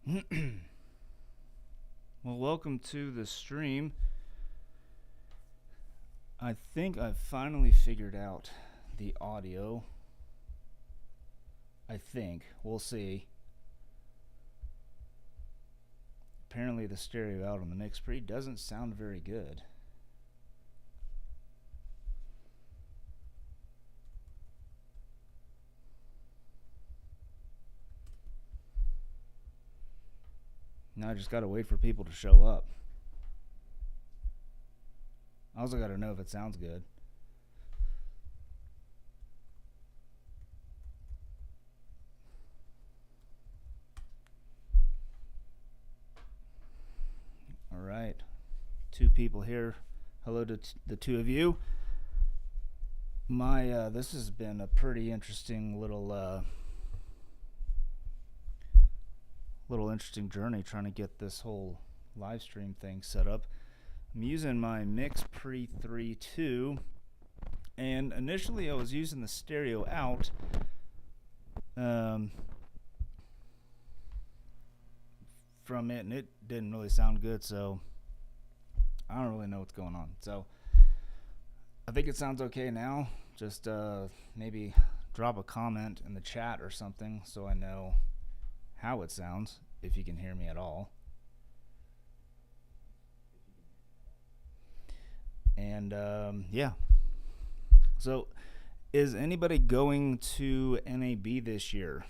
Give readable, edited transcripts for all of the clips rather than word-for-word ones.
Well, welcome to the stream. I think I've finally figured out the audio. I think. We'll see. Apparently the stereo out on the mix pre doesn't sound very good. Now I just gotta wait for people to show up. I also gotta know if it sounds good. Alright. 2 people here. Hello to the 2 of you. This has been a pretty interesting little interesting journey trying to get this whole live stream thing set up. I'm using my Mix Pre 3.2, and initially I was using the stereo out. From it, and it didn't really sound good, so I don't really know what's going on. So I think it sounds okay now. Just maybe drop a comment in the chat or something so I know how it sounds, if you can hear me at all. And yeah. So is anybody going to NAB this year?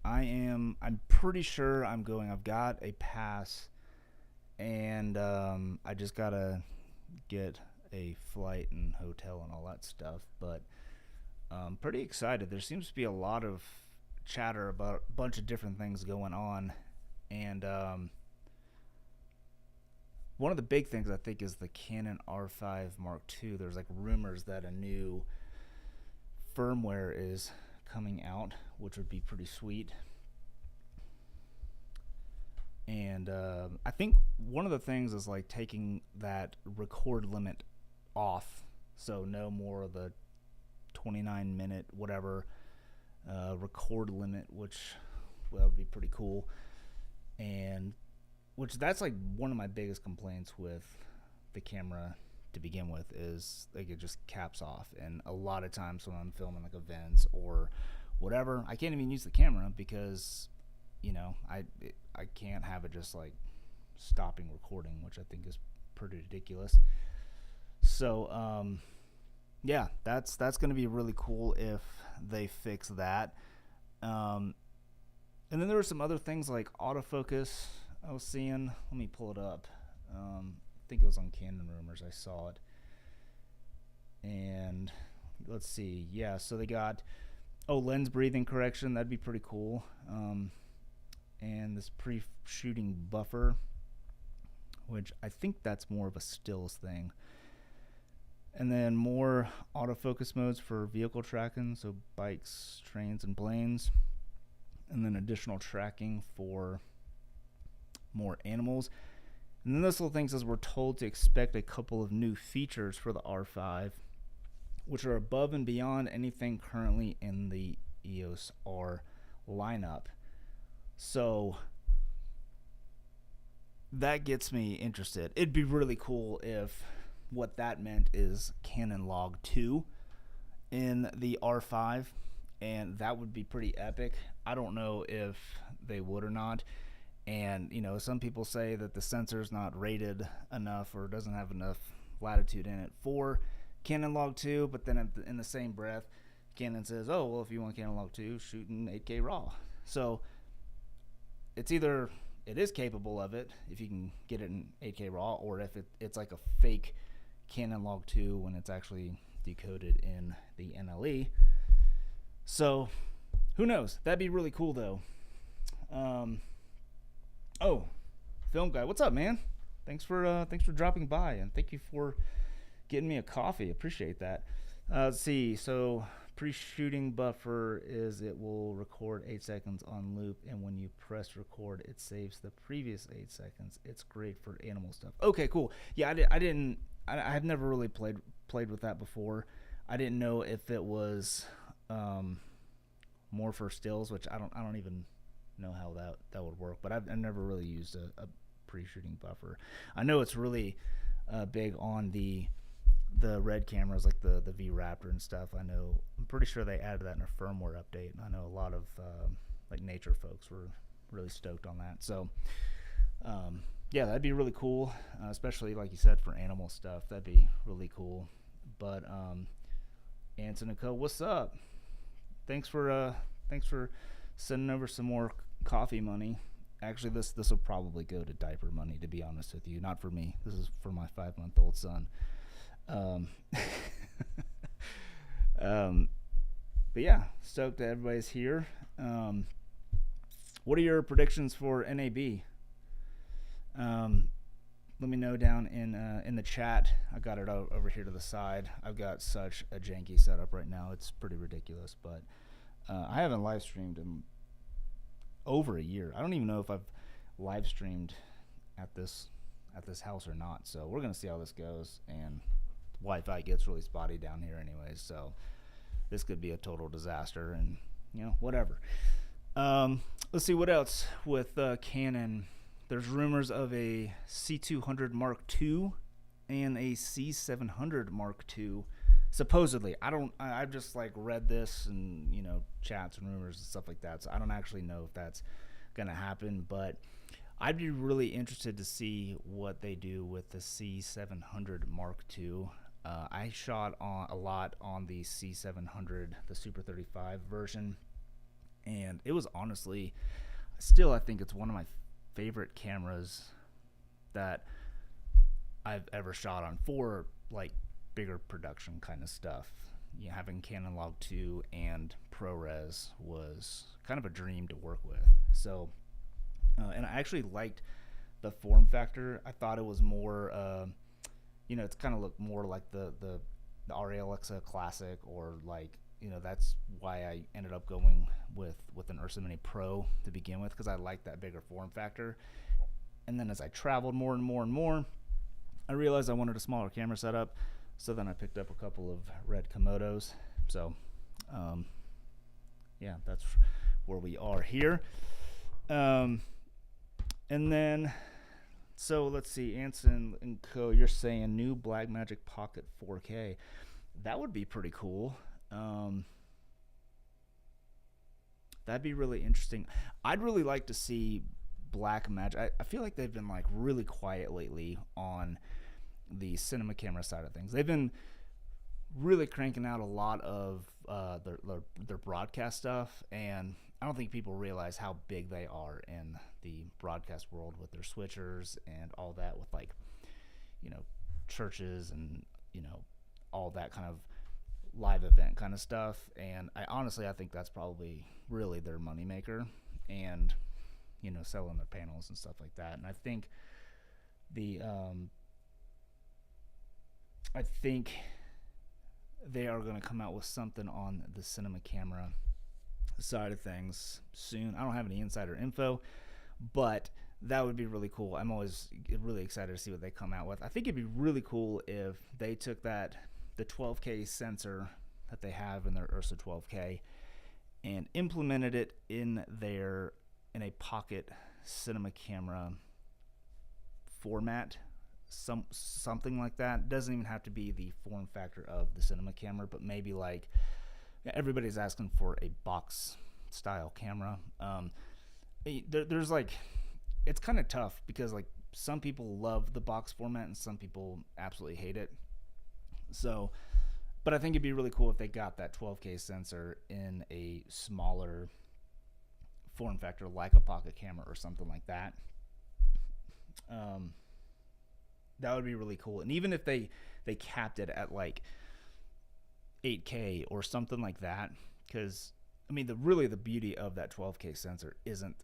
I'm pretty sure I'm going. I've got a pass, and I just gotta get a flight and hotel and all that stuff. But I'm pretty excited. There seems to be a lot of chatter about a bunch of different things going on, and one of the big things I think is the Canon R5 Mark II. There's like rumors that a new firmware is coming out, which would be pretty sweet. And I think one of the things is like taking that record limit off, so no more of the 29-minute whatever record limit, which would be pretty cool. And which that's like one of my biggest complaints with the camera to begin with, is like it just caps off. And a lot of times when I'm filming like events or whatever, I can't even use the camera because I can't have it just like stopping recording, which I think is pretty ridiculous. So yeah, that's gonna be really cool if they fix that. And then there were some other things like autofocus I was seeing. Let me pull it up. I think it was on Canon Rumors. I saw it. And let's see. Yeah, so they got lens breathing correction. That'd be pretty cool. And this pre-shooting buffer, which I think that's more of a stills thing. And then more autofocus modes for vehicle tracking, so bikes, trains, and planes. And then additional tracking for more animals. And then this little thing says we're told to expect a couple of new features for the R5, which are above and beyond anything currently in the EOS R lineup. So that gets me interested. It'd be really cool if what that meant is Canon Log 2 in the R5, and that would be pretty epic. I don't know if they would or not. And, some people say that the sensor's not rated enough or doesn't have enough latitude in it for Canon Log 2, but then in the same breath, Canon says, oh, well, if you want Canon Log 2, shoot in 8K RAW. So it's either it is capable of it if you can get it in 8K RAW, or if it's like a fake Canon Log 2 when it's actually decoded in the NLE. So who knows? That'd be really cool, though. Film guy, what's up, man? Thanks for dropping by, and thank you for getting me a coffee. Appreciate that. Let's see. So pre-shooting buffer is it will record 8 seconds on loop, and when you press record, it saves the previous 8 seconds. It's great for animal stuff. Okay, cool. Yeah, I have never really played with that before. I didn't know if it was more for stills, which I don't even know how that would work, but I've never really used a pre-shooting buffer. I know it's really big on the red cameras like the V Raptor and stuff. I'm pretty sure they added that in a firmware update. I know a lot of like nature folks were really stoked on that. So yeah, that'd be really cool, especially like you said for animal stuff. That'd be really cool. But Anson and Co, what's up? Thanks for sending over some more coffee money. Actually, this will probably go to diaper money, to be honest with you. Not for me. This is for my 5-month-old son. But yeah, stoked that everybody's here. What are your predictions for NAB? Let me know down in the chat. I got it over here to the side. I've got such a janky setup right now. It's pretty ridiculous, but I haven't live streamed in over a year. I don't even know if I've live streamed at this house or not. So we're gonna see how this goes. And Wi-Fi gets really spotty down here anyways, so this could be a total disaster, and whatever. Let's see what else with Canon. There's rumors of a C200 Mark II and a C700 Mark II. Supposedly, I've just like read this and chats and rumors and stuff like that, so I don't actually know if that's gonna happen, but I'd be really interested to see what they do with the C700 Mark II. I shot a lot on the C700, the Super 35 version, and it was honestly, still I think it's one of my favorite cameras that I've ever shot on for like bigger production kind of stuff. Having Canon Log 2 and ProRes was kind of a dream to work with. So, and I actually liked the form factor. I thought it was more, it's kind of looked more like the RA-Alexa Classic, or like, that's why I ended up going with an Ursa Mini Pro to begin with, because I liked that bigger form factor. And then as I traveled more and more and more, I realized I wanted a smaller camera setup. So then I picked up a couple of red Komodos. So, yeah, that's where we are here. And then, so let's see, Anson and Co, you're saying new Blackmagic Pocket 4K. That would be pretty cool. That'd be really interesting. I'd really like to see Blackmagic. I feel like they've been like really quiet lately on the cinema camera side of things. They've been really cranking out a lot of their broadcast stuff, and I don't think people realize how big they are in the broadcast world with their switchers and all that, with like churches and all that kind of live event kind of stuff. And I think that's probably really their moneymaker, and selling their panels and stuff like that. And I think they are going to come out with something on the cinema camera side of things soon. I don't have any insider info, but that would be really cool. I'm always really excited to see what they come out with. I think it'd be really cool if they took the 12K sensor that they have in their Ursa 12K and implemented it in a pocket cinema camera format. Something like that. Doesn't even have to be the form factor of the cinema camera, but maybe like everybody's asking for a box style camera. There's like, it's kind of tough because like some people love the box format and some people absolutely hate it. So, but I think it'd be really cool if they got that 12K sensor in a smaller form factor, like a pocket camera or something like that. That would be really cool. And even if they capped it at like 8K or something like that, because I mean, the beauty of that 12K sensor isn't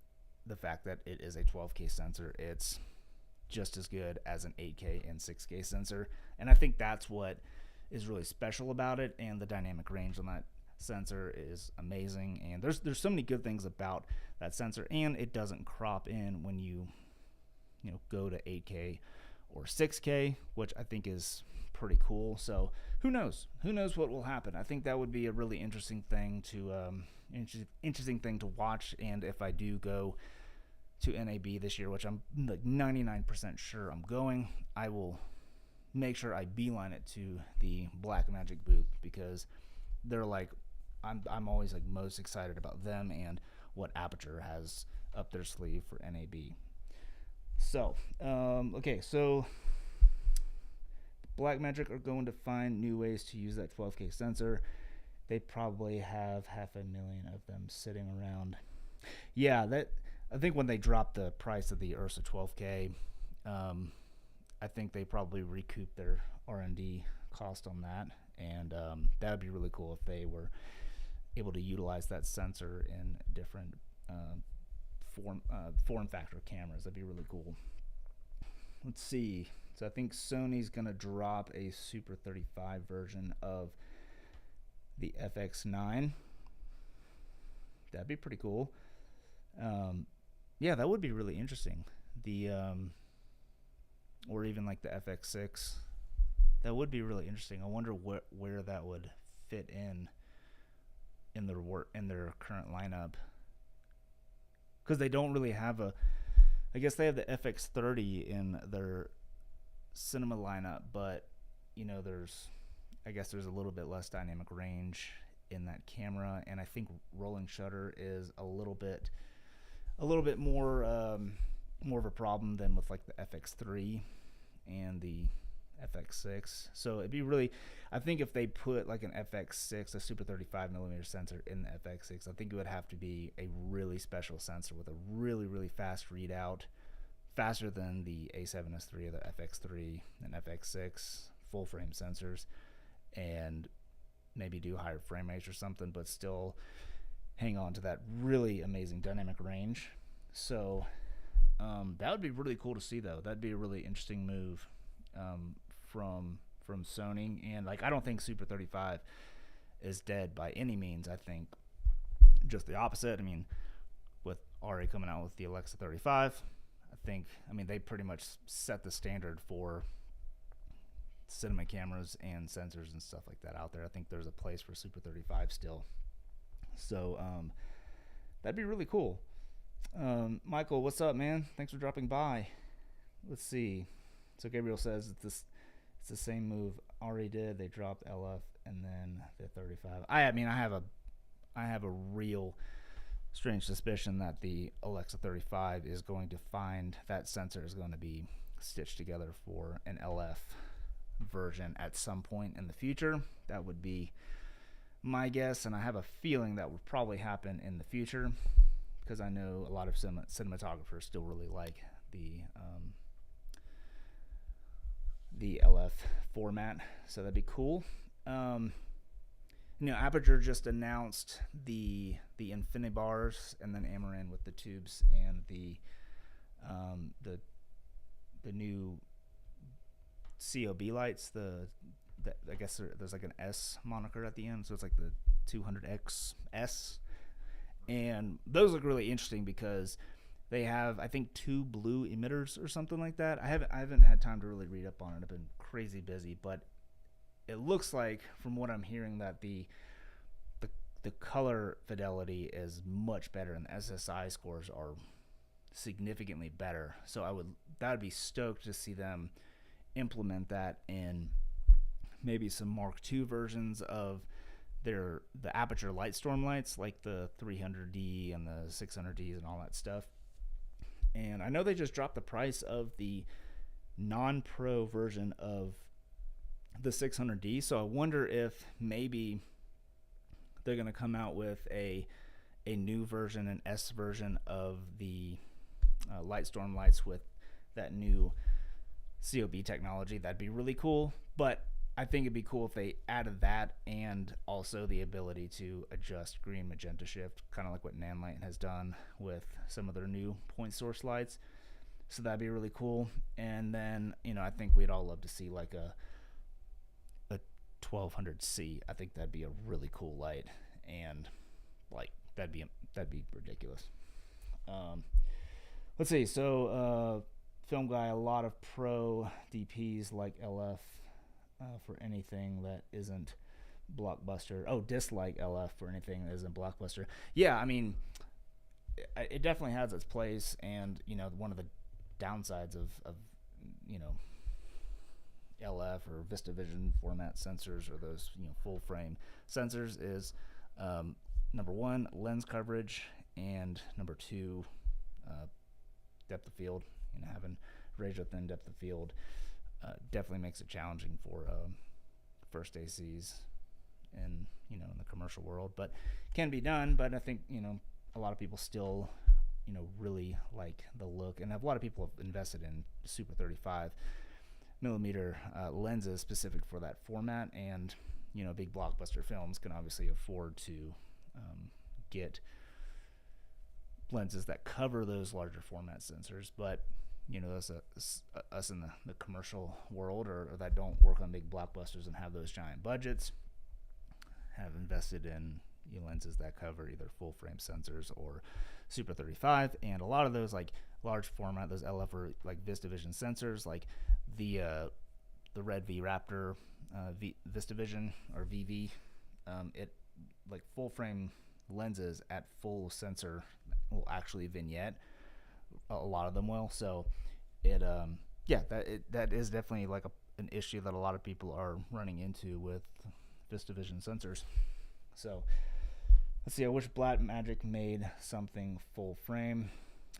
the fact that it is a 12K sensor. It's just as good as an 8K and 6K sensor. And I think that's what is really special about it. And the dynamic range on that sensor is amazing. And there's so many good things about that sensor. And it doesn't crop in when you go to 8K or 6K, which I think is pretty cool. So who knows what will happen. I think that would be a really interesting thing to interesting thing to watch. And if I do go to NAB this year, which I'm like 99% sure I'm going, I will make sure I beeline it to the Blackmagic booth, because they're like, I'm always like most excited about them and what Aperture has up their sleeve for NAB. So, okay, so Blackmagic are going to find new ways to use that 12K sensor. They probably have 500,000 of them sitting around. Yeah, that I think when they dropped the price of the Ursa 12K, I think they probably recouped their R&D cost on that, and that would be really cool if they were able to utilize that sensor in different form factor cameras. That'd be really cool. Let's see. So I think Sony's gonna drop a Super 35 version of the FX9. That'd be pretty cool. Yeah, that would be really interesting. The or even like the FX6. That would be really interesting. I wonder where that would fit in their current lineup, because they don't really have a. I guess they have the FX30 in their cinema lineup, but you know, I guess there's a little bit less dynamic range in that camera, and I think rolling shutter is a little bit more of a problem than with like the FX3 and the FX6. So it'd be really, I think if they put like an FX6, a Super 35mm sensor in the FX6, I think it would have to be a really special sensor with a really fast readout, faster than the A7S3 or the FX3 and FX6 full frame sensors, and maybe do higher frame rates or something, but still hang on to that really amazing dynamic range. So that would be really cool to see, though. That'd be a really interesting move from Sony. And like, I don't think Super 35 is dead by any means. I think just the opposite. I mean, with already coming out with the Alexa 35, I mean they pretty much set the standard for cinema cameras and sensors and stuff like that out there. I think there's a place for Super 35 still. So that'd be really cool. Michael, what's up, man? Thanks for dropping by. Let's see. So Gabriel says it's the same move already did. They dropped LF and then the 35. I mean, I have a real strange suspicion that the Alexa 35 is going to find that sensor is going to be stitched together for an LF version at some point in the future. That would be my guess, and I have a feeling that would probably happen in the future, because I know a lot of cinematographers still really like the LF format, so that'd be cool. Aperture just announced the InfiniBars, and then Amarin with the tubes, and the new COB lights. I guess there's like an S moniker at the end, so it's like the 200XS, and those look really interesting because they have, I think, 2 blue emitters or something like that. I haven't had time to really read up on it. I've been crazy busy, but it looks like, from what I'm hearing, that the color fidelity is much better, and the SSI scores are significantly better. So that would be stoked to see them implement that in maybe some Mark II versions of the Aperture Lightstorm lights, like the 300D and the 600Ds and all that stuff. And I know they just dropped the price of the non-pro version of the 600D, so I wonder if maybe they're going to come out with a new version, an S version of the Lightstorm lights with that new COB technology. That'd be really cool, but I think it'd be cool if they added that and also the ability to adjust green magenta shift, kind of like what Nanlite has done with some of their new point source lights. So that'd be really cool. And then, I think we'd all love to see like a 1200C. I think that'd be a really cool light, and like that'd be ridiculous. Let's see. So Film Guy, a lot of pro DPs like LF for anything that isn't Blockbuster. Oh, dislike LF for anything that isn't Blockbuster. Yeah, I mean, it definitely has its place, and one of the downsides of you know LF or VistaVision format sensors, or those full frame sensors, is number one, lens coverage, and number two, depth of field. Having razor thin depth of field definitely makes it challenging for first ACs in the commercial world, but can be done. But I think a lot of people still really like the look, and a lot of people have invested in Super 35 millimeter lenses specific for that format, and big blockbuster films can obviously afford to get lenses that cover those larger format sensors. But us in the commercial world, or that don't work on big blockbusters and have those giant budgets, have invested in lenses that cover either full frame sensors or Super 35, and a lot of those like large format, those LF or like VistaVision sensors, like the Red V Raptor VistaVision or VV, it like full frame lenses at full sensor will actually vignette. A lot of them will. So it that is definitely like an issue that a lot of people are running into with VistaVision sensors. So let's see, I wish Blackmagic made something full frame.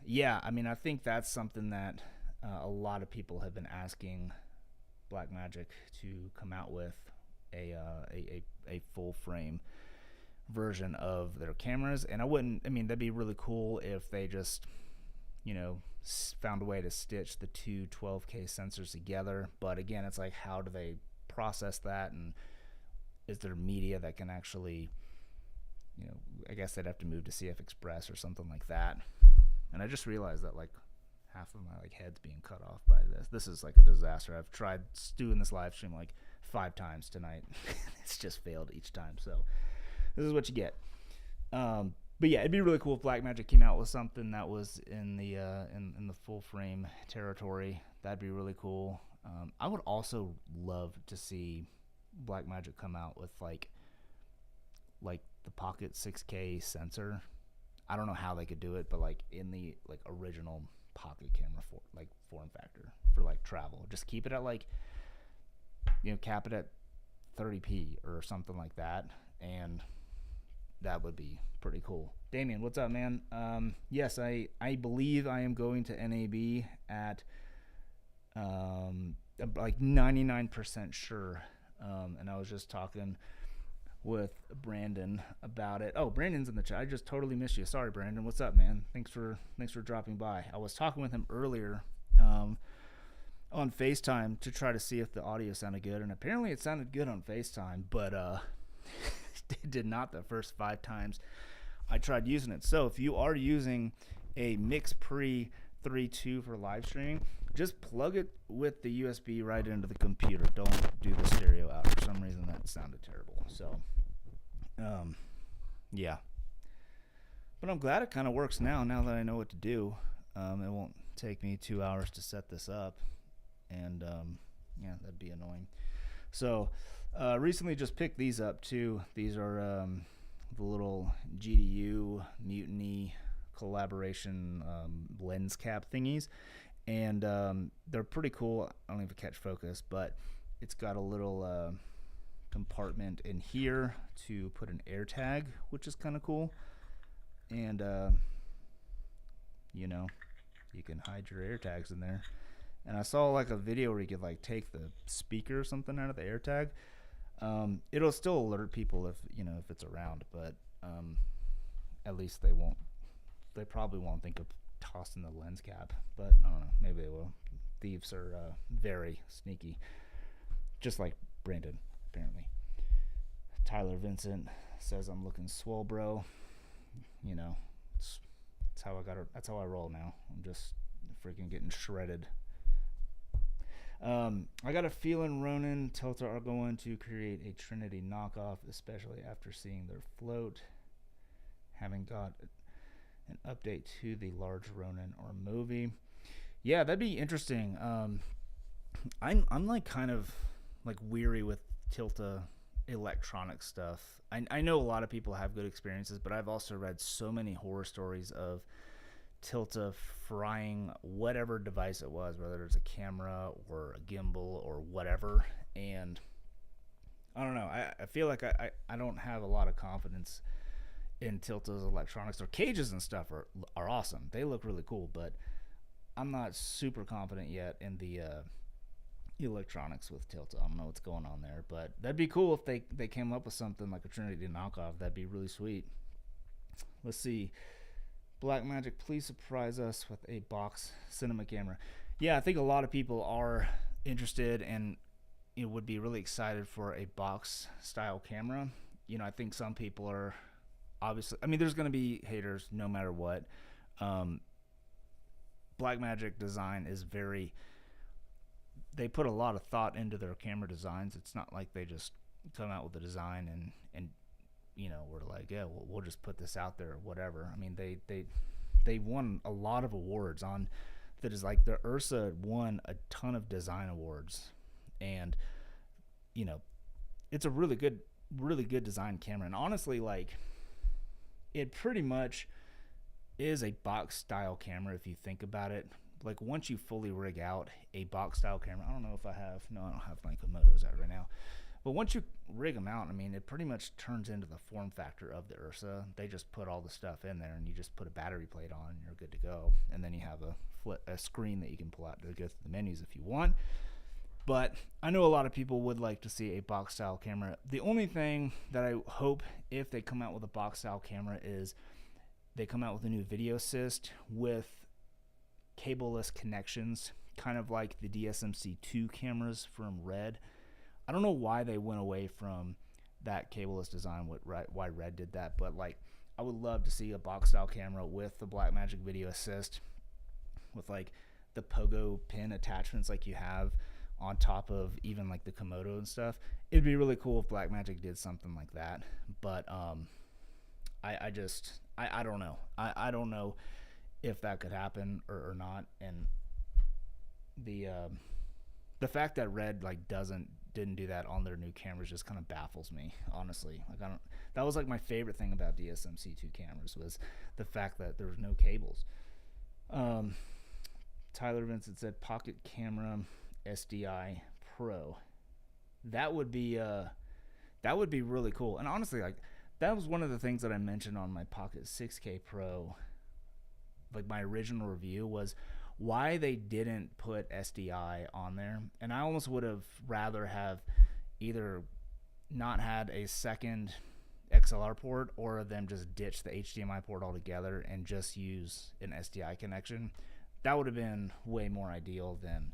Yeah, I mean, I think that's something that a lot of people have been asking Blackmagic to come out with, a full frame version of their cameras. And that'd be really cool if they just found a way to stitch the two 12K sensors together. But again, it's like, how do they process that, and is there media that can actually, I guess they'd have to move to CF Express or something like that. And I just realized that like half of my head's being cut off by this. This is like a disaster. I've tried doing this live stream like 5 times tonight. It's just failed each time. So this is what you get. But yeah, it'd be really cool if Blackmagic came out with something that was in the in the full frame territory. That'd be really cool. I would also love to see Blackmagic come out with like the Pocket 6K sensor. I don't know how they could do it, but like in the original pocket camera form factor for travel. Just keep it at cap it at 30p or something like that, and that would be pretty cool. Damien, what's up, man? Yes, I believe I am going to NAB at 99% sure. And I was just talking with Brandon about it. Oh, Brandon's in the chat. I just totally missed you. Sorry, Brandon. What's up, man? Thanks for dropping by. I was talking with him earlier on FaceTime to try to see if the audio sounded good, and apparently it sounded good on FaceTime, but it did not the first 5 times I tried using it. So if you are using a MixPre 3.2 for live streaming, just plug it with the USB right into the computer. Don't do the stereo out. For some reason that sounded terrible. So yeah, but I'm glad it kind of works now that I know what to do. It won't take me 2 hours to set this up, and yeah, that'd be annoying. So recently just picked these up too. These are the little GDU Mutiny collaboration lens cap thingies, and they're pretty cool. I don't even catch focus, but it's got a little compartment in here to put an air tag, which is kind of cool. And you can hide your air tags in there. And I saw a video where you could take the speaker or something out of the air tag. It'll still alert people if it's around, but at least they probably won't think of tossing the lens cap, but I don't know, maybe they will. Thieves are very sneaky, just like Brandon apparently. Tyler Vincent says I'm looking swole, bro. That's how I roll now. I'm just freaking getting shredded. I got a feeling Ronin Tilta are going to create a Trinity knockoff, especially after seeing their float. Having got an update to the large Ronin or movie. Yeah, that'd be interesting. I'm kind of weary with Tilta electronic stuff. I know a lot of people have good experiences, but I've also read so many horror stories of Tilta frying whatever device it was, whether it's a camera or a gimbal or whatever. And I don't know. I feel like I don't have a lot of confidence in Tilta's electronics. Their cages and stuff are awesome. They look really cool, but I'm not super confident yet in the electronics with Tilta. I don't know what's going on there, but that'd be cool if they came up with something like a Trinity knockoff. That'd be really sweet. Let's see. Blackmagic, please surprise us with a box cinema camera. Yeah, I think a lot of people are interested and would be really excited for a box style camera. I think some people are obviously, there's going to be haters no matter what. Blackmagic design is they put a lot of thought into their camera designs. It's not like they just come out with a design and we're like, yeah, we'll just put this out there or whatever. They won a lot of awards on that. Is like the Ursa won a ton of design awards, and it's a really good design camera. And honestly, like, it pretty much is a box style camera if you think about it. Like, once you fully rig out a box style camera, I don't know if I don't have my Komodos out right now, but once you rig them out, it pretty much turns into the form factor of the Ursa. They just put all the stuff in there, and you just put a battery plate on, and you're good to go. And then you have a screen that you can pull out to go through the menus if you want. But I know a lot of people would like to see a box style camera. The only thing that I hope, if they come out with a box style camera, is they come out with a new video assist with cableless connections, kind of like the DSMC2 cameras from Red. I don't know why they went away from that cableless design, why Red did that, but like, I would love to see a box style camera with the Blackmagic video assist with like the pogo pin attachments like you have on top of even like the Komodo and stuff. It'd be really cool if Blackmagic did something like that, but I don't know. I don't know if that could happen or not. And the fact that Red like didn't do that on their new cameras just kind of baffles me, honestly. Like, that was like my favorite thing about DSMC2 cameras, was the fact that there was no cables. Tyler Vincent said pocket camera SDI Pro. That would be really cool. And honestly, like, that was one of the things that I mentioned on my Pocket 6K Pro, like my original review, was why they didn't put SDI on there. And I almost would have rather have either not had a second XLR port, or them just ditch the HDMI port altogether and just use an SDI connection. That would have been way more ideal than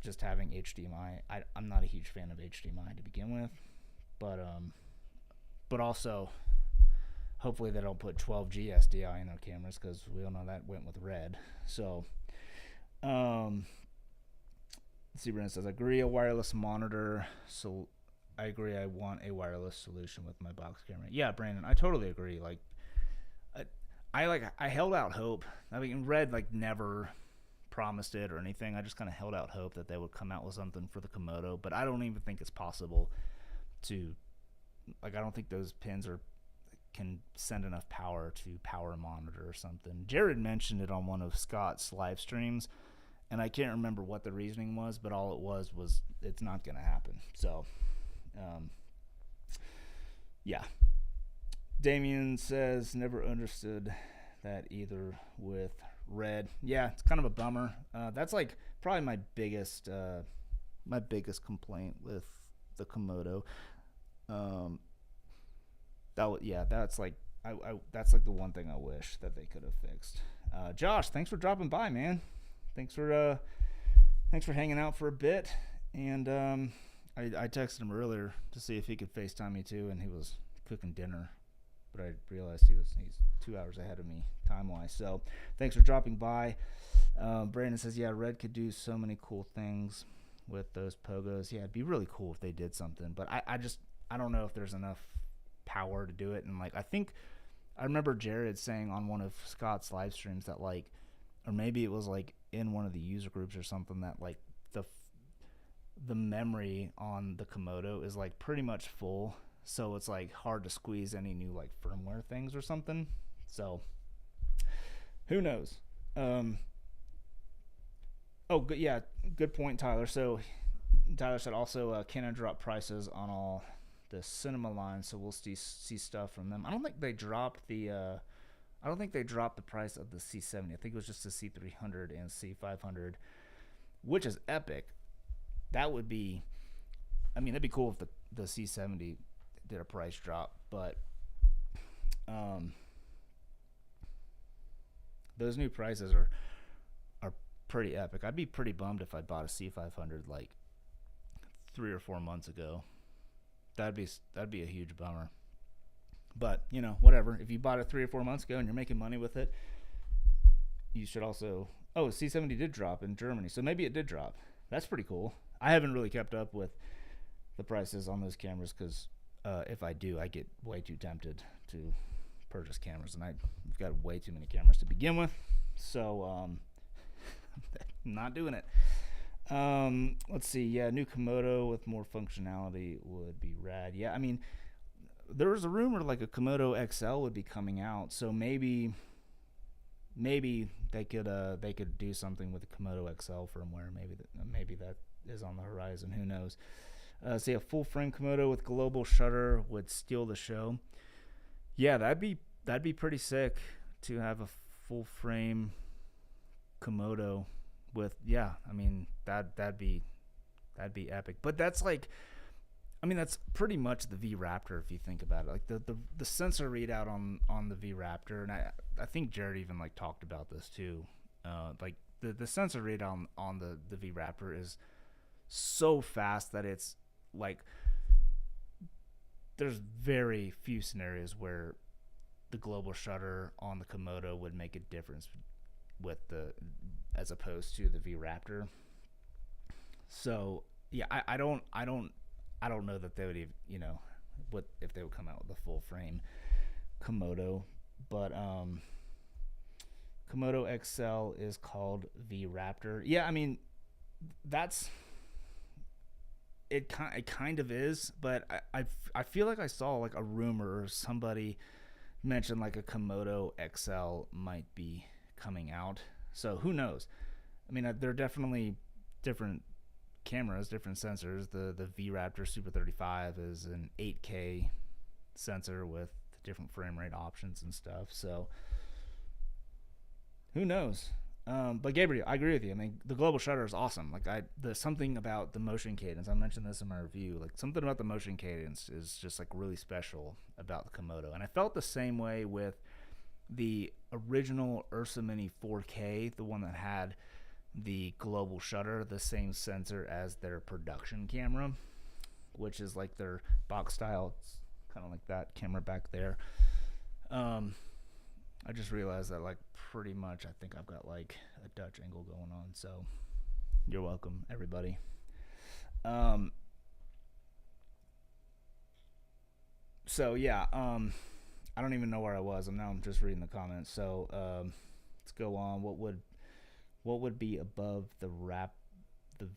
just having HDMI. I'm not a huge fan of HDMI to begin with, but also hopefully they don't put 12G SDI in their cameras, because we all know that went with Red. So let's see, Brandon says, I agree, a wireless monitor. So I agree, I want a wireless solution with my box camera. Yeah, Brandon, I totally agree. Like, I held out hope. Red like never promised it or anything. I just kind of held out hope that they would come out with something for the Komodo, but I don't even think it's possible to, like, I don't think those pins can send enough power to power a monitor or something. Jared mentioned it on one of Scott's live streams, and I can't remember what the reasoning was, but all it was it's not going to happen. So, yeah. Damien says, never understood that either with Red. Yeah, it's kind of a bummer. That's like probably my biggest complaint with the Komodo. That's like the one thing I wish that they could have fixed. Josh, thanks for dropping by, man. Thanks for hanging out for a bit. And I texted him earlier to see if he could FaceTime me too, and he was cooking dinner, but I realized he's 2 hours ahead of me time-wise. So thanks for dropping by. Brandon says, yeah, Red could do so many cool things with those pogos. Yeah, it'd be really cool if they did something, but I don't know if there's enough power to do it. And like, I remember Jared saying on one of Scott's live streams that, like, or maybe it was like in one of the user groups or something, that like the memory on the Komodo is like pretty much full, so it's like hard to squeeze any new like firmware things or something. So who knows? Oh, good. Yeah, good point, Tyler. So Tyler said also Canon dropped prices on all the cinema lines, so we'll see stuff from them. I don't think they dropped the price of the C70. I think it was just the C300 and C500, which is epic. That would be, I mean, that'd be cool if the C70 did a price drop, but those new prices are pretty epic. I'd be pretty bummed if I bought a C500 like 3 or 4 months ago. That'd be a huge bummer. But, you know, whatever. If you bought it 3 or 4 months ago and you're making money with it, you should also... Oh, C70 did drop in Germany, so maybe it did drop. That's pretty cool. I haven't really kept up with the prices on those cameras because if I do, I get way too tempted to purchase cameras, and I've got way too many cameras to begin with. So, I'm not doing it. Let's see. Yeah, new Komodo with more functionality would be rad. Yeah, I mean... There was a rumor like a Komodo XL would be coming out, so maybe they could do something with the Komodo XL firmware. Maybe that is on the horizon. Who knows? Say a full frame Komodo with global shutter would steal the show. Yeah, that'd be pretty sick to have a full frame Komodo with. Yeah, I mean that'd be epic. But that's like. I mean, that's pretty much the V Raptor if you think about it. Like the sensor readout on the V Raptor, and I think Jared even like talked about this too. Like the sensor readout on the V Raptor is so fast that it's like there's very few scenarios where the global shutter on the Komodo would make a difference with as opposed to the V Raptor. So yeah, I don't know that they would even, you know, what if they would come out with a full frame Komodo, but Komodo XL is called V Raptor. Yeah, I mean that's it. Kind of is, but I feel like I saw like a rumor or somebody mentioned like a Komodo XL might be coming out. So who knows? I mean, they're definitely different cameras, different sensors. The V Raptor Super 35 is an 8K sensor with different frame rate options and stuff. So who knows? But Gabriel, I agree with you. I mean, the global shutter is awesome. Like there's something about the motion cadence. I mentioned this in my review. Like something about the motion cadence is just like really special about the Komodo. And I felt the same way with the original Ursa Mini 4K, the one that had the global shutter, the same sensor as their production camera, which is like their box style. It's kind of like that camera back there. I just realized that like pretty much I think I've got like a Dutch angle going on, so you're welcome, everybody. So yeah, I don't even know where I was. I'm just reading the comments. So let's go on. What would be above the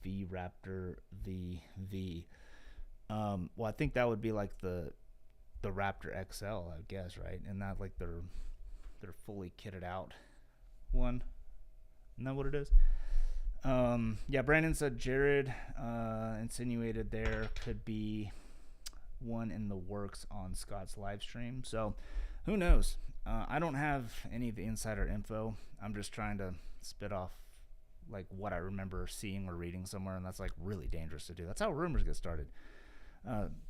V Raptor VV? Well, I think that would be like the Raptor XL, I guess, right? And not like their fully kitted out one. Isn't that what it is? Yeah, Brandon said Jared insinuated there could be one in the works on Scott's live stream. So who knows? I don't have any of the insider info. I'm just trying to spit off like what I remember seeing or reading somewhere, and that's like really dangerous to do. That's how rumors get started.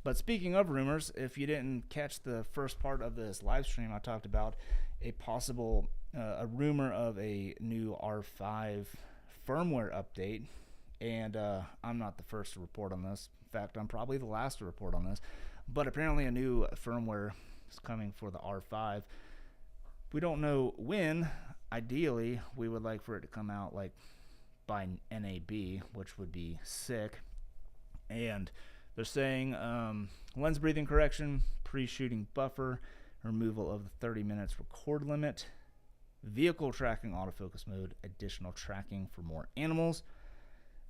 But speaking of rumors, if you didn't catch the first part of this live stream, I talked about a possible a rumor of a new R5 firmware update, and I'm not the first to report on this. In fact, I'm probably the last to report on this, but apparently a new firmware is coming for the R5. We don't know when. Ideally, we would like for it to come out like by NAB, which would be sick. And they're saying lens breathing correction, pre-shooting buffer, removal of the 30 minutes record limit, vehicle tracking autofocus mode, additional tracking for more animals,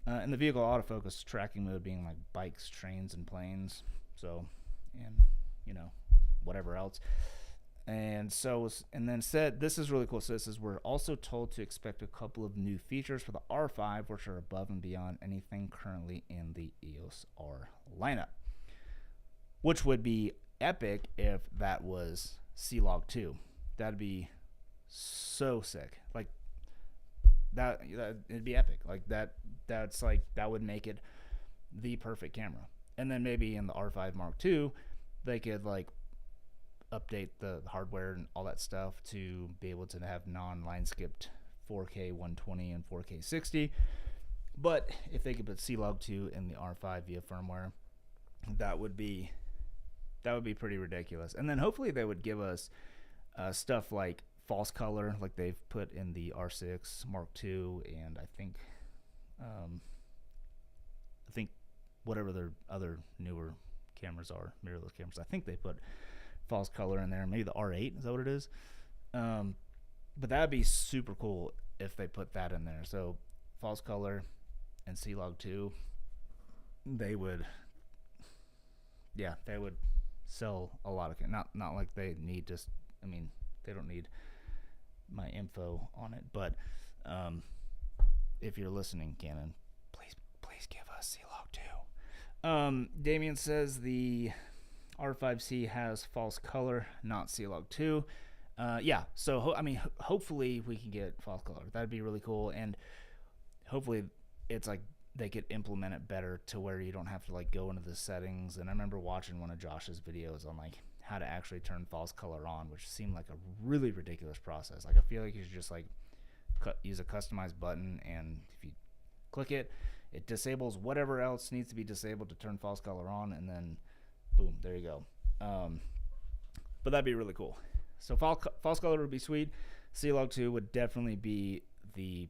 And the vehicle autofocus tracking mode being like bikes, trains, and planes. So, and whatever else. And then said, this is really cool. So this is, we're also told to expect a couple of new features for the R5, which are above and beyond anything currently in the EOS R lineup. Which would be epic if that was C-Log 2. That'd be so sick. Like that it'd be epic. Like that's like, that would make it the perfect camera. And then maybe in the R5 Mark II, they could like update the hardware and all that stuff to be able to have non-line skipped 4K 120 and 4K 60. But if they could put C-Log 2 in the R5 via firmware, that would be pretty ridiculous. And then hopefully they would give us stuff like false color, like they've put in the R6 Mark II, and I think whatever their other newer cameras are, mirrorless cameras, I think they put false color in there. Maybe the R8, is that what it is? But that'd be super cool if they put that in there. So false color and C-Log 2, they would sell a lot of, not like they need just, I mean, they don't need my info on it, but if you're listening, Canon, please give us C-Log 2. Damien says the R5C has false color, not C-Log 2. Yeah, so hopefully we can get false color. That'd be really cool, and hopefully it's like they could implement it better to where you don't have to like go into the settings. And I remember watching one of Josh's videos on like how to actually turn false color on, which seemed like a really ridiculous process. Like I feel like you should just like use a customized button, and if you click it, it disables whatever else needs to be disabled to turn false color on, and then boom, there you go. But that'd be really cool. So false color would be sweet. C-Log 2 would definitely be the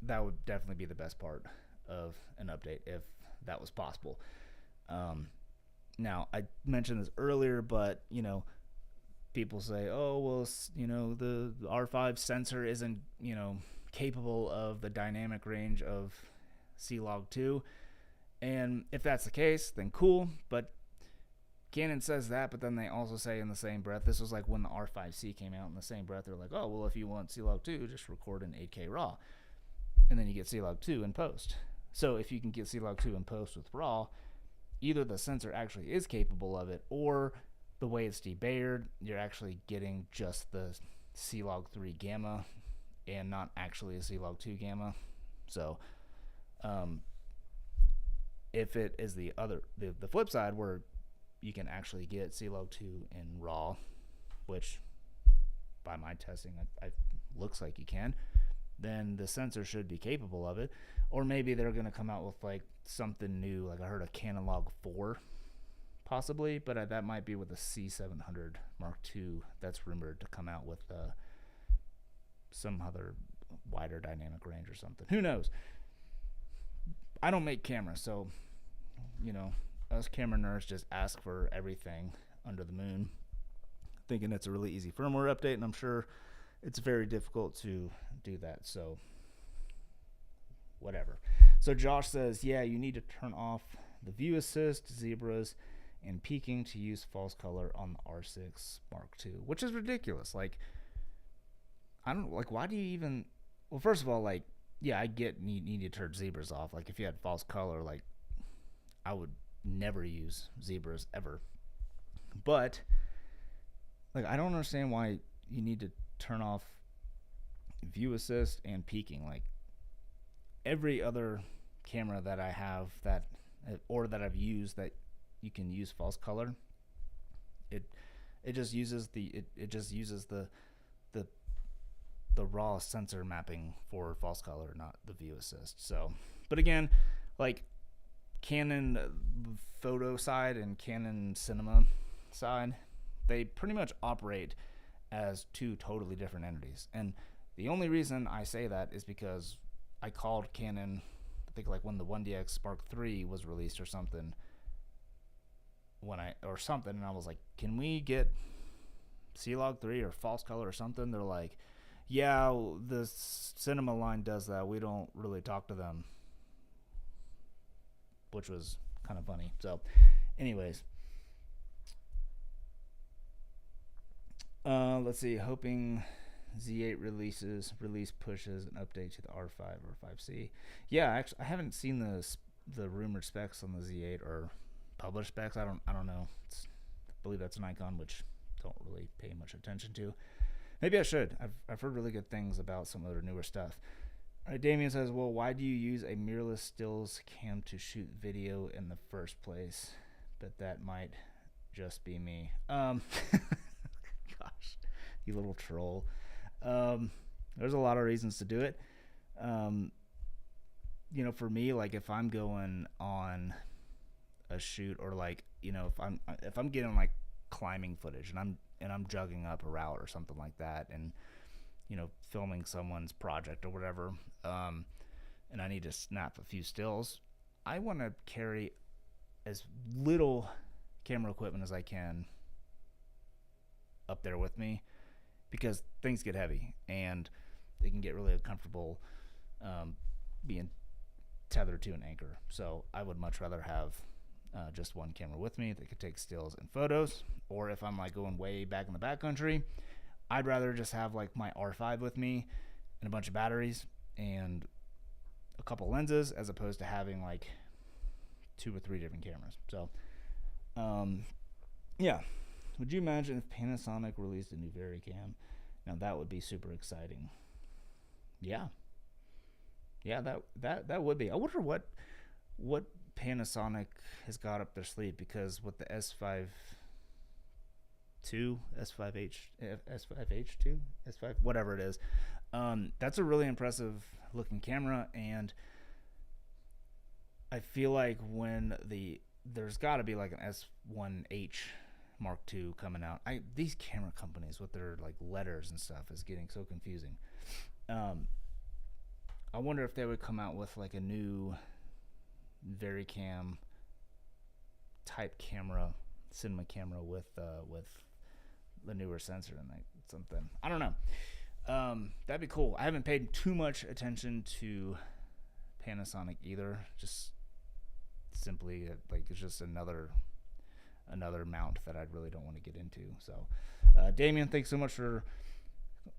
best part of an update if that was possible. Now, I mentioned this earlier, but, people say, oh, well, the R5 sensor isn't, capable of the dynamic range of C-Log 2. And if that's the case, then cool. But Canon says that, but then they also say in the same breath, this was like when the R5C came out, in the same breath, they're like, oh, well, if you want C-Log 2, just record in 8K RAW. And then you get C-Log 2 in post. So if you can get C-Log 2 in post with RAW, either the sensor actually is capable of it, or the way it's debayered, you're actually getting just the C-Log 3 gamma and not actually a C-Log 2 gamma. So if it is the flip side where you can actually get C-Log 2 in RAW, which by my testing it looks like you can, then the sensor should be capable of it. Or maybe they're going to come out with like something new, like I heard a Canon Log 4 possibly, but that might be with a C700 Mark II that's rumored to come out with some other wider dynamic range or something. Who knows? I don't make cameras, so us camera nerds just ask for everything under the moon, thinking it's a really easy firmware update, and I'm sure it's very difficult to do that, so whatever. So Josh says, yeah, you need to turn off the view assist, zebras, and peaking to use false color on the R6 Mark II, which is ridiculous. Like, I don't, like, why do you even, well, first of all, like, yeah, I get you need to turn zebras off. Like, if you had false color, like, I would never use zebras ever. But, like, I don't understand why you need to turn off view assist and peaking. Like, every other camera that I have that I've used that you can use false color, it just uses the raw sensor mapping for false color, not the view assist. So, but again, like Canon photo side and Canon cinema side, they pretty much operate as two totally different entities. And the only reason I say that is because I called Canon, I think like when the 1DX Mark III was released or something, and I was like, can we get C-Log 3 or false color or something? They're like, yeah, the cinema line does that. We don't really talk to them. which was kind of funny. So anyways, let's see, hoping Z8 release pushes an update to the R5 or 5C. Yeah, actually, I haven't seen the rumored specs on the Z8 or published specs. I don't know. I believe that's an icon, which don't really pay much attention to. Maybe I should. I've heard really good things about some of their newer stuff. All right, Damien says, well, why do you use a mirrorless stills cam to shoot video in the first place? But that might just be me. Gosh, you little troll. There's a lot of reasons to do it. You know, for me, like if I'm going on a shoot, or like, you know, if I'm getting like climbing footage and I'm jugging up a route or something like that, and you know, filming someone's project or whatever, and I need to snap a few stills, I want to carry as little camera equipment as I can up there with me, because things get heavy and they can get really uncomfortable being tethered to an anchor. So I would much rather have just one camera with me that could take stills and photos. Or if I'm like going way back in the backcountry, I'd rather just have like my R5 with me and a bunch of batteries and a couple lenses, as opposed to having like 2 or 3 different cameras. So yeah, would you imagine if Panasonic released a new VariCam? Now that would be super exciting. Yeah, that would be. I wonder what Panasonic has got up their sleeve, because with the S5 2, S5H, S5H2, S5, whatever it is, that's a really impressive looking camera, and I feel like when there's got to be like an S1H Mark II coming out. These camera companies with their like letters and stuff is getting so confusing. I wonder if they would come out with like a new VariCam type camera, cinema camera with the newer sensor and like something. I don't know. That'd be cool. I haven't paid too much attention to Panasonic either. Just simply like it's just another mount that I really don't want to get into. So, Damien, thanks so much for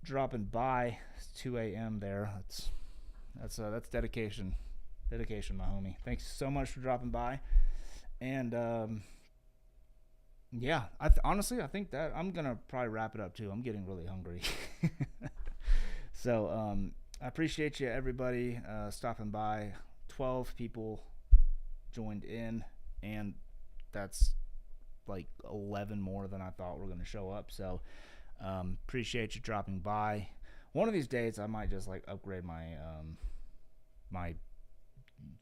dropping by. It's 2 a.m. there. That's dedication, my homie. Thanks so much for dropping by. And yeah, honestly, I think that I'm gonna probably wrap it up too. I'm getting really hungry. So I appreciate you, everybody, stopping by. 12 people joined in, and that's like 11 more than I thought were going to show up. So appreciate you dropping by. One of these days I might just like upgrade my my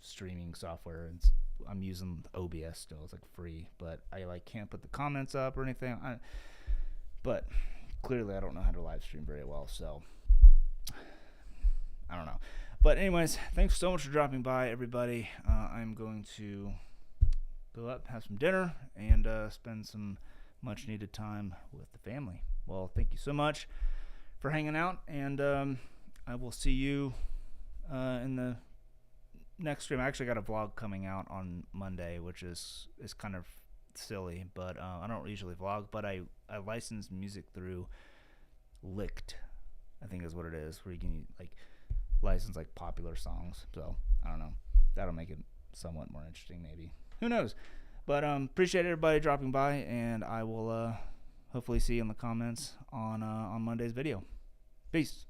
streaming software, and I'm using OBS still. It's like free, but I like can't put the comments up or anything. But clearly I don't know how to live stream very well, so I don't know. But anyways, thanks so much for dropping by, everybody. I'm going to go up, have some dinner, and spend some much needed time with the family. Well, thank you so much for hanging out, and I will see you in the next stream. I actually got a vlog coming out on Monday, which is kind of silly, but I don't usually vlog, but I license music through Licked, I think is what it is, where you can like license like popular songs. So I don't know, that'll make it somewhat more interesting, maybe. Who knows? But appreciate everybody dropping by, and I will hopefully see you in the comments on Monday's video. Peace.